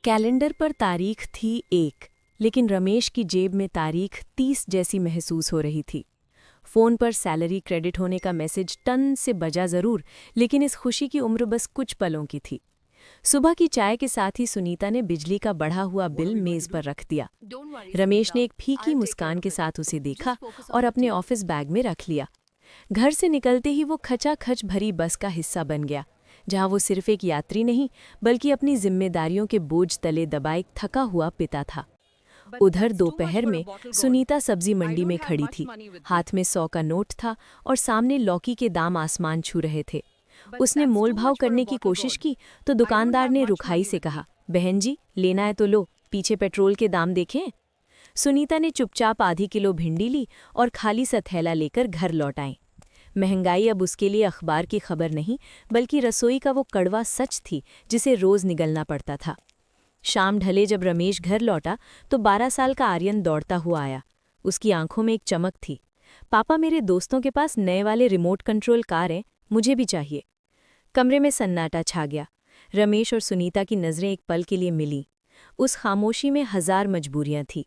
Calendar पर तारीख थी 1, लेकिन रमेश की जेब में तारीख 30 जैसी महसूस हो रही थी। फ़ोन पर सैलरी क्रेडिट होने का मैसेज टन से बजा ज़रूर, लेकिन इस खुशी की उम्र बस कुछ पलों की थी। सुबह की चाय के साथ ही सुनीता ने बिजली का बढ़ा हुआ बिल मेज़ पर रख दिया। रमेश ने एक फीकी मुस्कान के साथ उसे देखा और अपने ऑफिस बैग में रख लिया। घर से निकलते ही वो खचाखच भरी बस का हिस्सा बन गया, जहां वो सिर्फ एक यात्री नहीं बल्कि अपनी जिम्मेदारियों के बोझ तले दबा एक थका हुआ पिता था। उधर दोपहर में सुनीता सब्जी मंडी में खड़ी थी। हाथ में 100 का नोट था और सामने लौकी के दाम आसमान छू रहे थे। उसने मोलभाव करने की कोशिश की तो दुकानदार ने रुखाई से कहा, बहन जी लेना है तो लो, पीछे पेट्रोल के दाम देखें। सुनीता ने चुपचाप आधी किलो भिंडी ली और खाली सा थैला लेकर घर लौट आई। महंगाई अब उसके लिए अखबार की खबर नहीं बल्कि रसोई का वो कड़वा सच थी जिसे रोज निगलना पड़ता था। शाम ढले जब रमेश घर लौटा तो 12 साल का आर्यन दौड़ता हुआ आया। उसकी आंखों में एक चमक थी। पापा, मेरे दोस्तों के पास नए वाले रिमोट कंट्रोल कार हैं, मुझे भी चाहिए। कमरे में सन्नाटा छा गया। रमेश और सुनीता की नज़रें एक पल के लिए मिली। उस खामोशी में 1000 मजबूरियां थीं।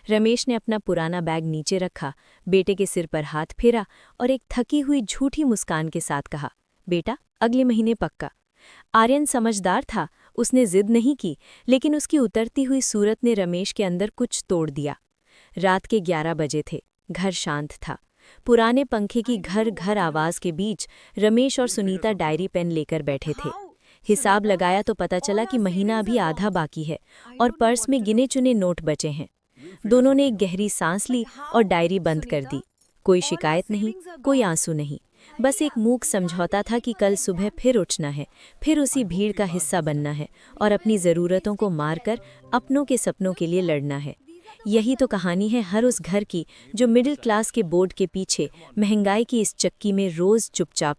रमेश ने अपना पुराना बैग नीचे रखा, बेटे के सिर पर हाथ फेरा और एक थकी हुई झूठी मुस्कान के साथ कहा, बेटा अगले महीने पक्का। आर्यन समझदार था, उसने जिद नहीं की, लेकिन उसकी उतरती हुई सूरत ने रमेश के अंदर कुछ तोड़ दिया। रात के 11 बजे थे, घर शांत था। पुराने पंखे की घर घर आवाज के बीच रमेश और सुनीता डायरी पेन लेकर बैठे थे। हिसाब लगाया तो पता चला कि महीना अभी आधा बाकी है और पर्स में गिने चुने नोट बचे हैं। दोनों ने एक गहरी सांस ली और डायरी बंद कर दी। कोई शिकायत नहीं, कोई आंसू नहीं, बस एक मूक समझौता था कि कल सुबह फिर उठना है, फिर उसी भीड़ का हिस्सा बनना है और अपनी ज़रूरतों को मारकर अपनों के सपनों के लिए लड़ना है। यही तो कहानी है हर उस घर की जो मिडिल क्लास के बोर्ड के पीछे महंगाई की इस चक्की में रोज़ चुपचाप